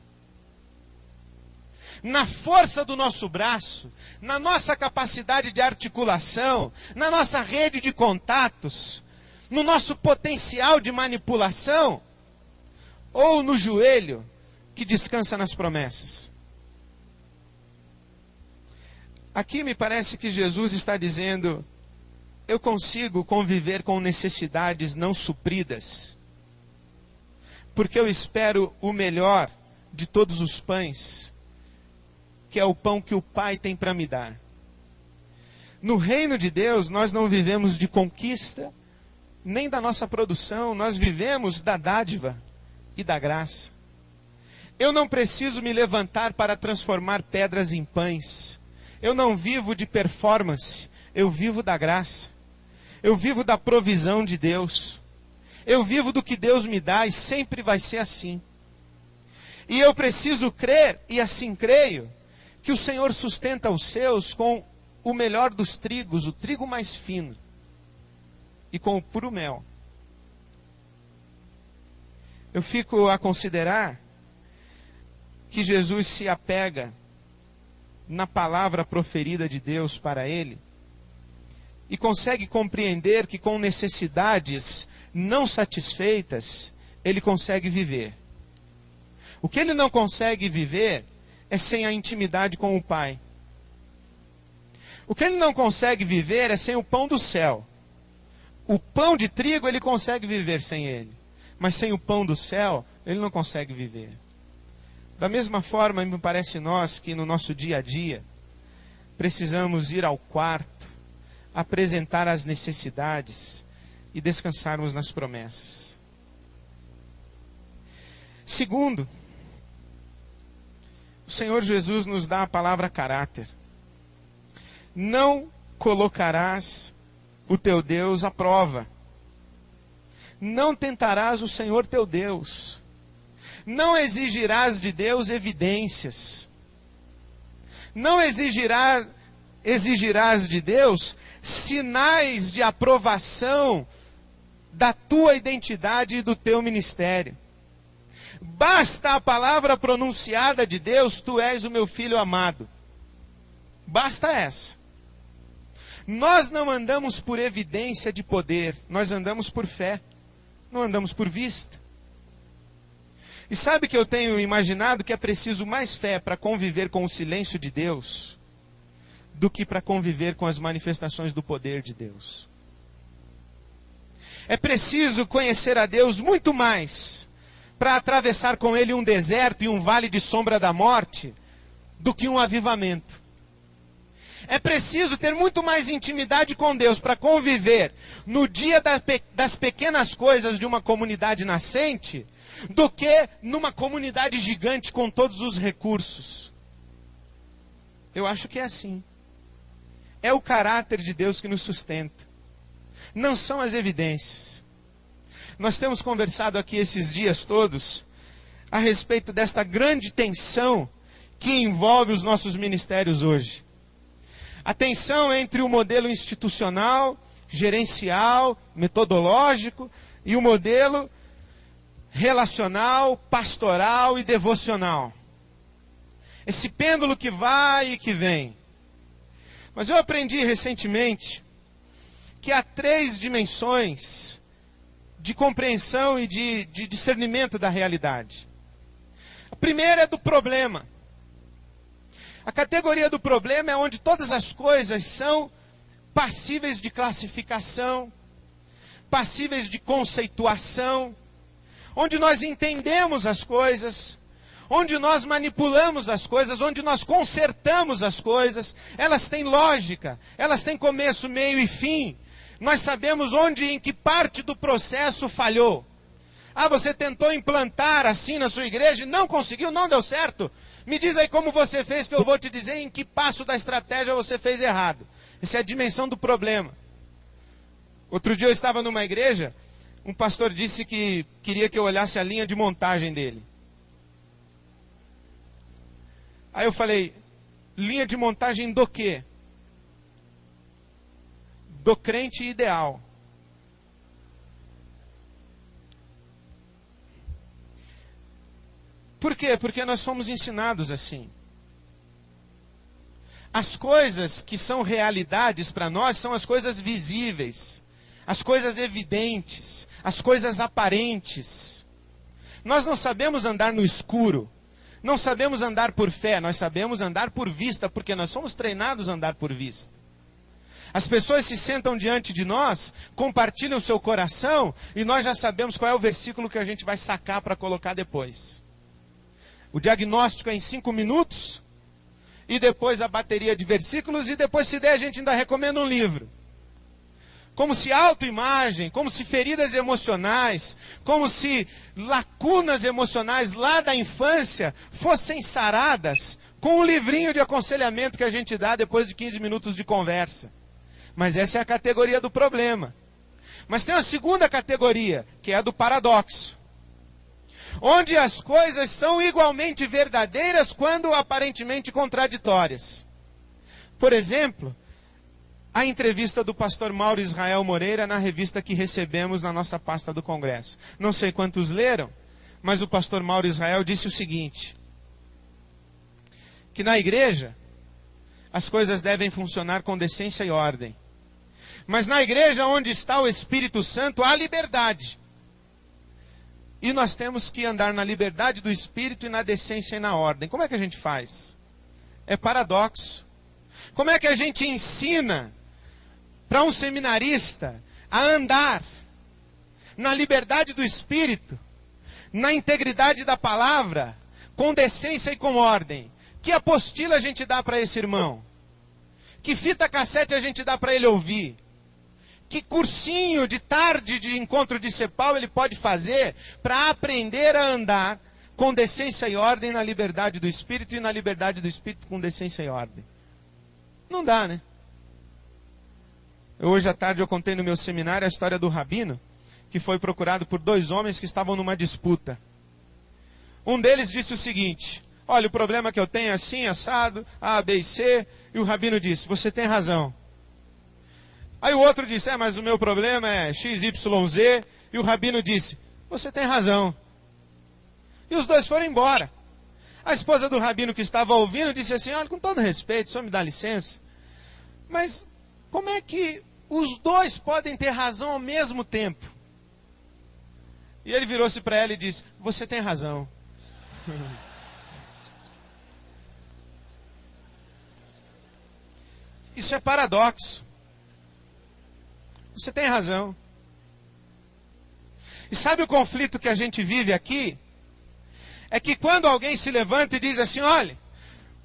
Na força do nosso braço, na nossa capacidade de articulação, na nossa rede de contatos, no nosso potencial de manipulação, ou no joelho que descansa nas promessas? Aqui me parece que Jesus está dizendo: eu consigo conviver com necessidades não supridas, porque eu espero o melhor de todos os pães, que é o pão que o Pai tem para me dar. No reino de Deus, nós não vivemos de conquista, nem da nossa produção, nós vivemos da dádiva e da graça. Eu não preciso me levantar para transformar pedras em pães. Eu não vivo de performance, eu vivo da graça. Eu vivo da provisão de Deus. Eu vivo do que Deus me dá e sempre vai ser assim. E eu preciso crer, e assim creio, que o Senhor sustenta os seus com o melhor dos trigos, o trigo mais fino, e com o puro mel. Eu fico a considerar que Jesus se apega na palavra proferida de Deus para ele, e consegue compreender que com necessidades não satisfeitas, ele consegue viver. O que ele não consegue viver é sem a intimidade com o Pai. O que ele não consegue viver é sem o pão do céu. O pão de trigo ele consegue viver sem ele, mas sem o pão do céu ele não consegue viver. Da mesma forma, me parece nós que no nosso dia a dia precisamos ir ao quarto, apresentar as necessidades e descansarmos nas promessas. Segundo, o Senhor Jesus nos dá a palavra caráter. Não colocarás o teu Deus à prova. Não tentarás o Senhor teu Deus. Não exigirás de Deus evidências. Não exigirás de Deus sinais de aprovação da tua identidade e do teu ministério. Basta a palavra pronunciada de Deus: tu és o meu filho amado. Basta essa. Nós não andamos por evidência de poder, nós andamos por fé, não andamos por vista. E sabe que eu tenho imaginado que é preciso mais fé para conviver com o silêncio de Deus do que para conviver com as manifestações do poder de Deus. É preciso conhecer a Deus muito mais para atravessar com Ele um deserto e um vale de sombra da morte do que um avivamento. É preciso ter muito mais intimidade com Deus para conviver no dia das pequenas coisas de uma comunidade nascente do que numa comunidade gigante com todos os recursos. Eu acho que é assim. É o caráter de Deus que nos sustenta. Não são as evidências. Nós temos conversado aqui esses dias todos a respeito desta grande tensão que envolve os nossos ministérios hoje. A tensão entre o modelo institucional, gerencial, metodológico e o modelo relacional, pastoral e devocional. Esse pêndulo que vai e que vem. Mas eu aprendi recentemente que há 3 dimensões de compreensão e de discernimento da realidade. A primeira é do problema. A categoria do problema é onde todas as coisas são passíveis de classificação, passíveis de conceituação, onde nós entendemos as coisas, onde nós manipulamos as coisas, onde nós consertamos as coisas. Elas têm lógica, elas têm começo, meio e fim. Nós sabemos onde e em que parte do processo falhou. Ah, você tentou implantar assim na sua igreja e não conseguiu, não deu certo. Me diz aí como você fez, que eu vou te dizer em que passo da estratégia você fez errado. Essa é a dimensão do problema. Outro dia eu estava numa igreja, um pastor disse que queria que eu olhasse a linha de montagem dele. Aí eu falei, linha de montagem do quê? Do crente ideal. Por quê? Porque nós fomos ensinados assim. As coisas que são realidades para nós são as coisas visíveis, as coisas evidentes, as coisas aparentes. Nós não sabemos andar no escuro, não sabemos andar por fé, nós sabemos andar por vista, porque nós somos treinados a andar por vista. As pessoas se sentam diante de nós, compartilham o seu coração, e nós já sabemos qual é o versículo que a gente vai sacar para colocar depois. O diagnóstico é em 5 minutos, e depois a bateria de versículos, e depois, se der, a gente ainda recomenda um livro. Como se autoimagem, como se feridas emocionais, como se lacunas emocionais lá da infância fossem saradas com um livrinho de aconselhamento que a gente dá depois de 15 minutos de conversa. Mas essa é a categoria do problema. Mas tem a segunda categoria, que é a do paradoxo. Onde as coisas são igualmente verdadeiras quando aparentemente contraditórias. Por exemplo, a entrevista do pastor Mauro Israel Moreira na revista que recebemos na nossa pasta do Congresso. Não sei quantos leram, mas o pastor Mauro Israel disse o seguinte, que na igreja as coisas devem funcionar com decência e ordem. Mas na igreja onde está o Espírito Santo há liberdade. E nós temos que andar na liberdade do Espírito e na decência e na ordem. Como é que a gente faz? É paradoxo. Como é que a gente ensina para um seminarista a andar na liberdade do Espírito, na integridade da palavra, com decência e com ordem? Que apostila a gente dá para esse irmão? Que fita cassete a gente dá para ele ouvir? Que cursinho de tarde de encontro de CEPAL ele pode fazer para aprender a andar com decência e ordem na liberdade do Espírito e na liberdade do Espírito com decência e ordem? Não dá, né? Hoje à tarde eu contei no meu seminário a história do rabino, que foi procurado por 2 homens que estavam numa disputa. Um deles disse o seguinte, olha, o problema que eu tenho é assim, assado, A, B e C, e o rabino disse, você tem razão. Aí o outro disse, mas o meu problema é X, Y, Z, e o rabino disse, você tem razão. E os 2 foram embora. A esposa do rabino que estava ouvindo disse assim, olha, com todo respeito, o senhor me dá licença, mas como é que os dois podem ter razão ao mesmo tempo? E ele virou-se para ela e disse: você tem razão. Isso é paradoxo. Você tem razão. E sabe o conflito que a gente vive aqui? É que quando alguém se levanta e diz assim: olha,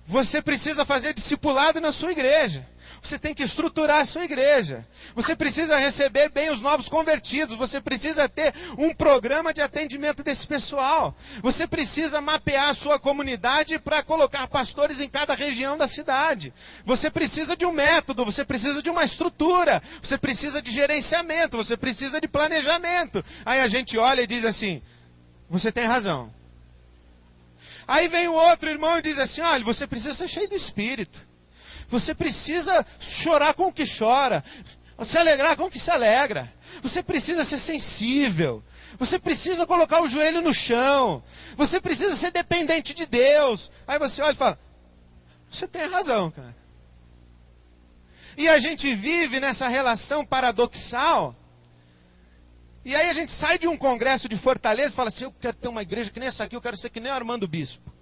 você precisa fazer discipulado na sua igreja. Você tem que estruturar a sua igreja. Você precisa receber bem os novos convertidos. Você precisa ter um programa de atendimento desse pessoal. Você precisa mapear a sua comunidade para colocar pastores em cada região da cidade. Você precisa de um método, você precisa de uma estrutura, você precisa de gerenciamento, você precisa de planejamento. Aí a gente olha e diz assim: você tem razão. Aí vem o outro irmão e diz assim: olha, você precisa ser cheio do Espírito. Você precisa chorar com o que chora, se alegrar com o que se alegra. Você precisa ser sensível. Você precisa colocar o joelho no chão. Você precisa ser dependente de Deus. Aí você olha e fala: você tem razão, cara. E a gente vive nessa relação paradoxal. E aí a gente sai de um congresso de Fortaleza e fala assim: eu quero ter uma igreja que nem essa aqui, eu quero ser que nem o Armando Bispo.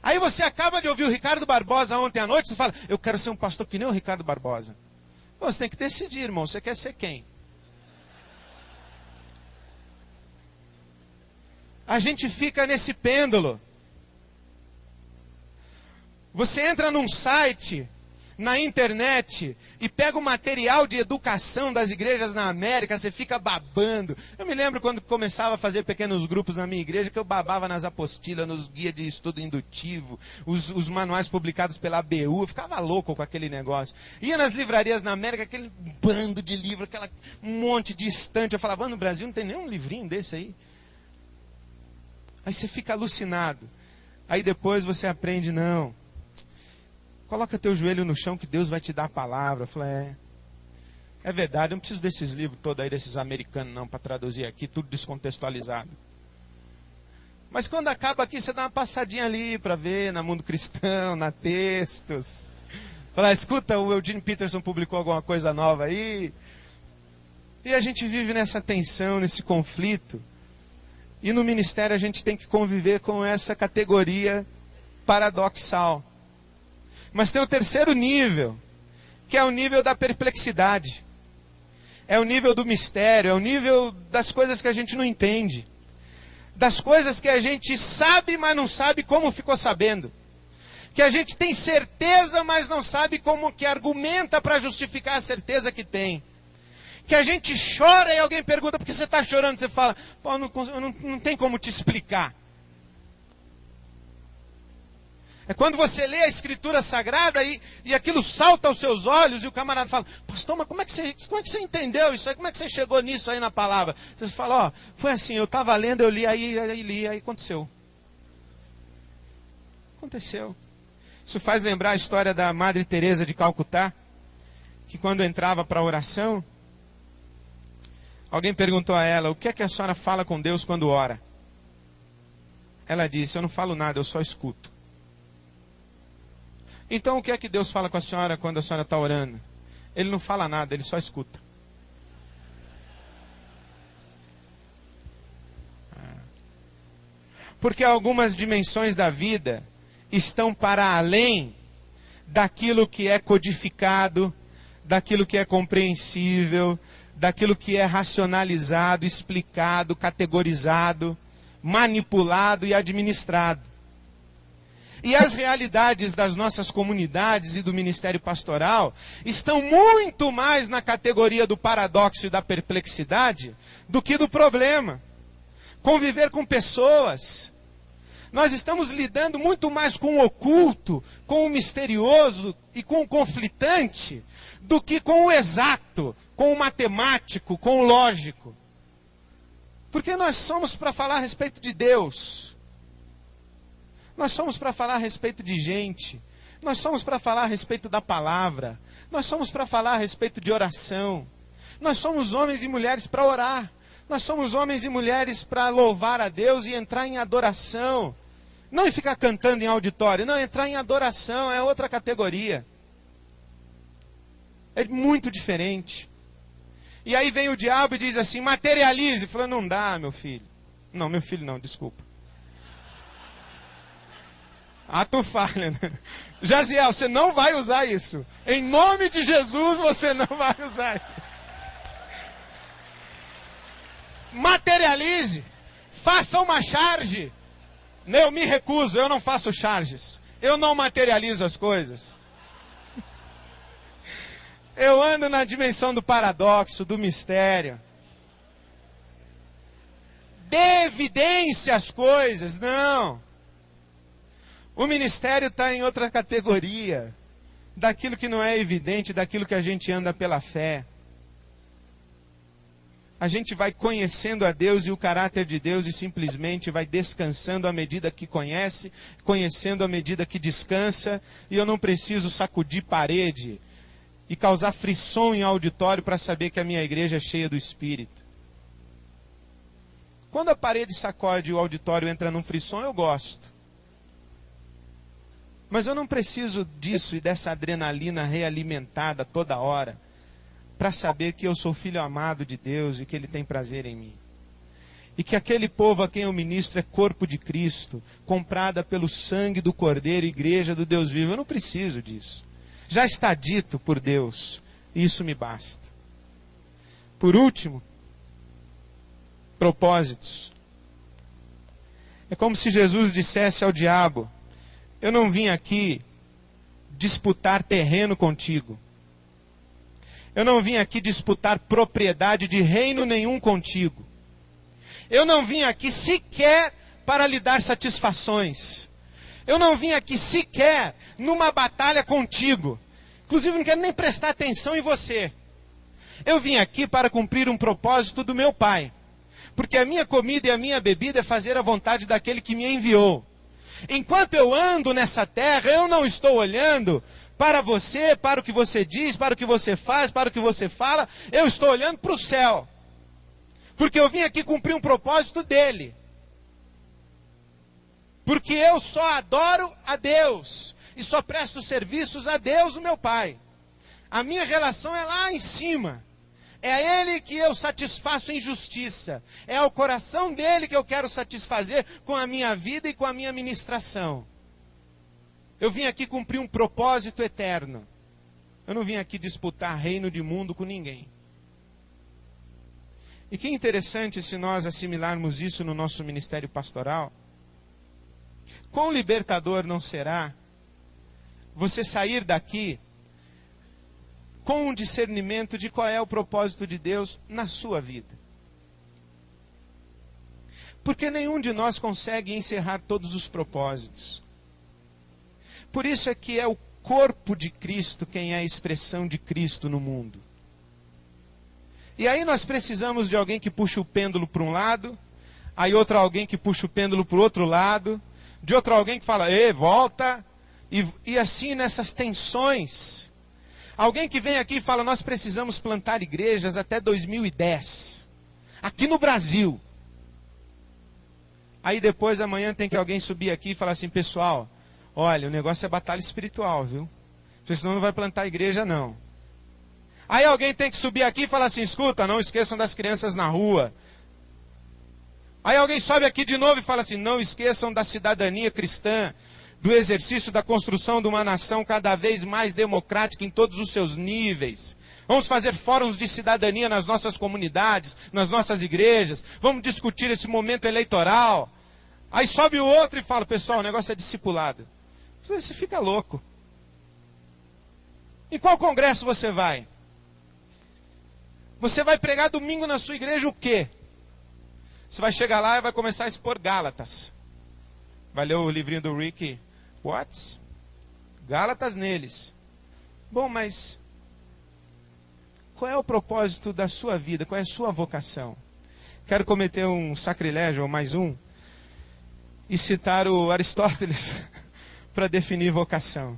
Aí você acaba de ouvir o Ricardo Barbosa ontem à noite, você fala: eu quero ser um pastor que nem o Ricardo Barbosa. Pô, você tem que decidir, irmão, você quer ser quem? A gente fica nesse pêndulo. Você entra num site, na internet, e pega o material de educação das igrejas na América, você fica babando. Eu me lembro quando começava a fazer pequenos grupos na minha igreja, que eu babava nas apostilas, nos guias de estudo indutivo, os manuais publicados pela ABU, eu ficava louco com aquele negócio. Ia nas livrarias na América, aquele bando de livro, aquela monte de estante, eu falava: no Brasil não tem nenhum livrinho desse aí. Aí você fica alucinado. Aí depois você aprende: não, coloca teu joelho no chão que Deus vai te dar a palavra. Eu falei: é verdade, eu não preciso desses livros todos aí, desses americanos não, para traduzir aqui, tudo descontextualizado. Mas quando acaba aqui, você dá uma passadinha ali para ver, na Mundo Cristão, na Textos. Fala: escuta, o Eugene Peterson publicou alguma coisa nova aí. E a gente vive nessa tensão, nesse conflito. E no ministério a gente tem que conviver com essa categoria paradoxal. Mas tem o terceiro nível, que é o nível da perplexidade. É o nível do mistério, é o nível das coisas que a gente não entende. Das coisas que a gente sabe, mas não sabe como ficou sabendo. Que a gente tem certeza, mas não sabe como que argumenta para justificar a certeza que tem. Que a gente chora e alguém pergunta: por que você está chorando? Você fala: pô, não tem como te explicar. É quando você lê a Escritura Sagrada e aquilo salta aos seus olhos e o camarada fala: pastor, mas como é que você entendeu isso aí? Como é que você chegou nisso aí na palavra? Você fala: ó, foi assim, eu estava lendo, eu li, aí aconteceu. Aconteceu. Isso faz lembrar a história da Madre Teresa de Calcutá, que quando entrava para a oração, alguém perguntou a ela: o que é que a senhora fala com Deus quando ora? Ela disse: eu não falo nada, eu só escuto. Então o que é que Deus fala com a senhora quando a senhora está orando? Ele não fala nada, ele só escuta. Porque algumas dimensões da vida estão para além daquilo que é codificado, daquilo que é compreensível, daquilo que é racionalizado, explicado, categorizado, manipulado e administrado. E as realidades das nossas comunidades e do ministério pastoral estão muito mais na categoria do paradoxo e da perplexidade do que do problema. Conviver com pessoas. Nós estamos lidando muito mais com o oculto, com o misterioso e com o conflitante do que com o exato, com o matemático, com o lógico. Porque nós somos para falar a respeito de Deus. Nós somos para falar a respeito de gente. Nós somos para falar a respeito da palavra. Nós somos para falar a respeito de oração. Nós somos homens e mulheres para orar. Nós somos homens e mulheres para louvar a Deus e entrar em adoração. Não ficar cantando em auditório. Não, entrar em adoração é outra categoria. É muito diferente. E aí vem o diabo e diz assim, materialize. Fala, não dá, meu filho. Não, meu filho não, desculpa. Tu falha, né? Jaziel, você não vai usar isso. Em nome de Jesus, você não vai usar isso. Materialize. Faça uma charge. Eu me recuso, eu não faço charges. Eu não materializo as coisas. Eu ando na dimensão do paradoxo, do mistério. Dê evidência às coisas, não. O ministério está em outra categoria. Daquilo que não é evidente, daquilo que a gente anda pela fé. A gente vai conhecendo a Deus e o caráter de Deus e simplesmente vai descansando à medida que conhece, conhecendo à medida que descansa, e eu não preciso sacudir parede e causar frisson em auditório para saber que a minha igreja é cheia do Espírito. Quando a parede sacode e o auditório entra num frisson, eu gosto. Mas eu não preciso disso e dessa adrenalina realimentada toda hora para saber que eu sou filho amado de Deus e que Ele tem prazer em mim. E que aquele povo a quem eu ministro é corpo de Cristo, comprada pelo sangue do Cordeiro, igreja do Deus vivo. Eu não preciso disso. Já está dito por Deus, e isso me basta. Por último, propósitos. É como se Jesus dissesse ao diabo, eu não vim aqui disputar terreno contigo. Eu não vim aqui disputar propriedade de reino nenhum contigo. Eu não vim aqui sequer para lhe dar satisfações. Eu não vim aqui sequer numa batalha contigo. Inclusive, não quero nem prestar atenção em você. Eu vim aqui para cumprir um propósito do meu Pai. Porque a minha comida e a minha bebida é fazer a vontade daquele que me enviou. Enquanto eu ando nessa terra, eu não estou olhando para você, para o que você diz, para o que você faz, para o que você fala. Eu estou olhando para o céu. Porque eu vim aqui cumprir um propósito dele. Porque eu só adoro a Deus. E só presto serviços a Deus, o meu Pai. A minha relação é lá em cima. É a Ele que eu satisfaço em justiça. É ao coração dele que eu quero satisfazer com a minha vida e com a minha ministração. Eu vim aqui cumprir um propósito eterno. Eu não vim aqui disputar reino de mundo com ninguém. E que interessante se nós assimilarmos isso no nosso ministério pastoral. Quão libertador não será você sair daqui com um discernimento de qual é o propósito de Deus na sua vida. Porque nenhum de nós consegue encerrar todos os propósitos. Por isso é que é o corpo de Cristo quem é a expressão de Cristo no mundo. E aí nós precisamos de alguém que puxa o pêndulo para um lado, aí outro alguém que puxa o pêndulo para o outro lado, de outro alguém que fala, ei, volta, e assim nessas tensões. Alguém que vem aqui e fala, nós precisamos plantar igrejas até 2010, aqui no Brasil. Aí depois amanhã tem que alguém subir aqui e falar assim, pessoal, olha, o negócio é batalha espiritual, viu? Porque senão não vai plantar igreja não. Aí alguém tem que subir aqui e falar assim, escuta, não esqueçam das crianças na rua. Aí alguém sobe aqui de novo e fala assim, não esqueçam da cidadania cristã, do exercício da construção de uma nação cada vez mais democrática em todos os seus níveis. Vamos fazer fóruns de cidadania nas nossas comunidades, nas nossas igrejas. Vamos discutir esse momento eleitoral. Aí sobe o outro e fala, pessoal, o negócio é discipulado. Você fica louco. Em qual congresso você vai? Você vai pregar domingo na sua igreja o quê? Você vai chegar lá e vai começar a expor Gálatas. Vai ler o livrinho do Rick Watts? Gálatas neles. Bom, mas qual é o propósito da sua vida? Qual é a sua vocação? Quero cometer um sacrilégio, ou mais um, e citar o Aristóteles para definir vocação.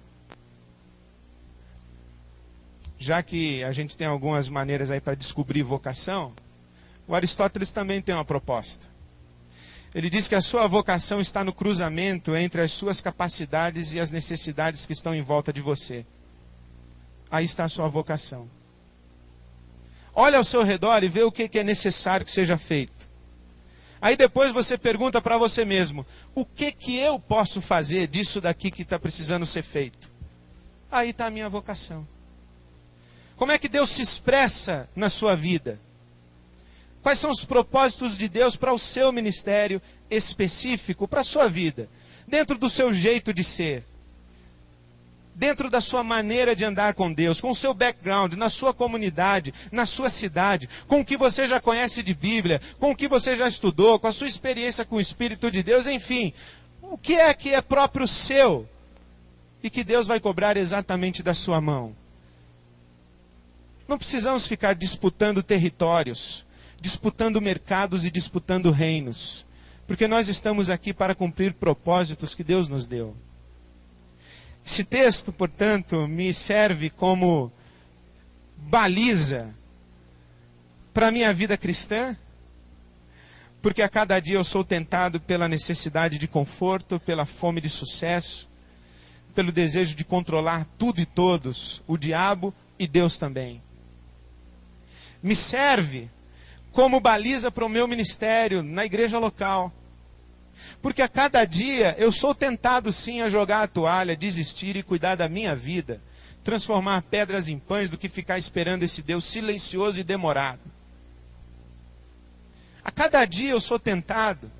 Já que a gente tem algumas maneiras aí para descobrir vocação, o Aristóteles também tem uma proposta. Ele diz que a sua vocação está no cruzamento entre as suas capacidades e as necessidades que estão em volta de você. aí está a sua vocação. Olha ao seu redor e vê o que é necessário que seja feito. Aí depois você pergunta para você mesmo, o que eu posso fazer disso daqui que está precisando ser feito? Aí está a minha vocação. Como é que Deus se expressa na sua vida? Quais são os propósitos de Deus para o seu ministério específico, para a sua vida? Dentro do seu jeito de ser. Dentro da sua maneira de andar com Deus, com o seu background, na sua comunidade, na sua cidade, com o que você já conhece de Bíblia, com o que você já estudou, com a sua experiência com o Espírito de Deus, enfim. O que é próprio seu e que Deus vai cobrar exatamente da sua mão? Não precisamos ficar disputando territórios, disputando mercados e disputando reinos, porque nós estamos aqui para cumprir propósitos que Deus nos deu. Esse texto, portanto, me serve como baliza para a minha vida cristã, porque a cada dia eu sou tentado pela necessidade de conforto, pela fome de sucesso, pelo desejo de controlar tudo e todos, o diabo e Deus também. Me serve como baliza para o meu ministério na igreja local. Porque a cada dia eu sou tentado sim a jogar a toalha, desistir e cuidar da minha vida. Transformar pedras em pães do que ficar esperando esse Deus silencioso e demorado. A cada dia eu sou tentado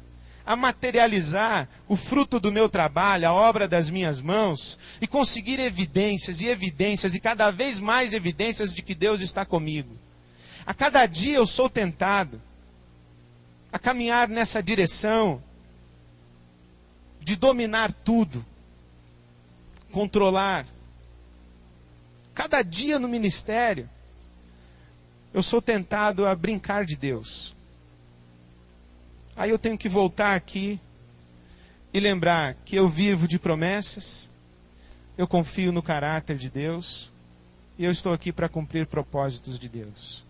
a materializar o fruto do meu trabalho, a obra das minhas mãos, e conseguir evidências e evidências e cada vez mais evidências de que Deus está comigo. A cada dia eu sou tentado a caminhar nessa direção de dominar tudo, controlar. Cada dia no ministério, eu sou tentado a brincar de Deus. Aí eu tenho que voltar aqui e lembrar que eu vivo de promessas, eu confio no caráter de Deus, e eu estou aqui para cumprir propósitos de Deus.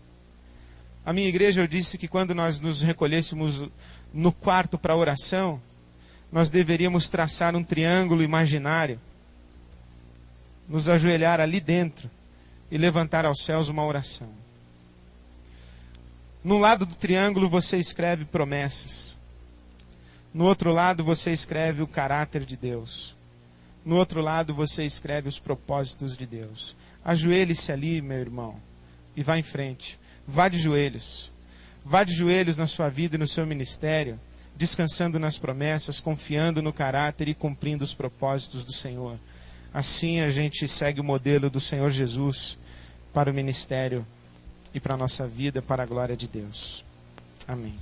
A minha igreja, eu disse que quando nós nos recolhêssemos no quarto para oração, nós deveríamos traçar um triângulo imaginário, nos ajoelhar ali dentro e levantar aos céus uma oração. No lado do triângulo você escreve promessas. No outro lado você escreve o caráter de Deus. No outro lado você escreve os propósitos de Deus. Ajoelhe-se ali, meu irmão, e vá em frente. Vá de joelhos. Vá de joelhos na sua vida e no seu ministério, descansando nas promessas, confiando no caráter e cumprindo os propósitos do Senhor. Assim a gente segue o modelo do Senhor Jesus para o ministério e para a nossa vida, para a glória de Deus. Amém.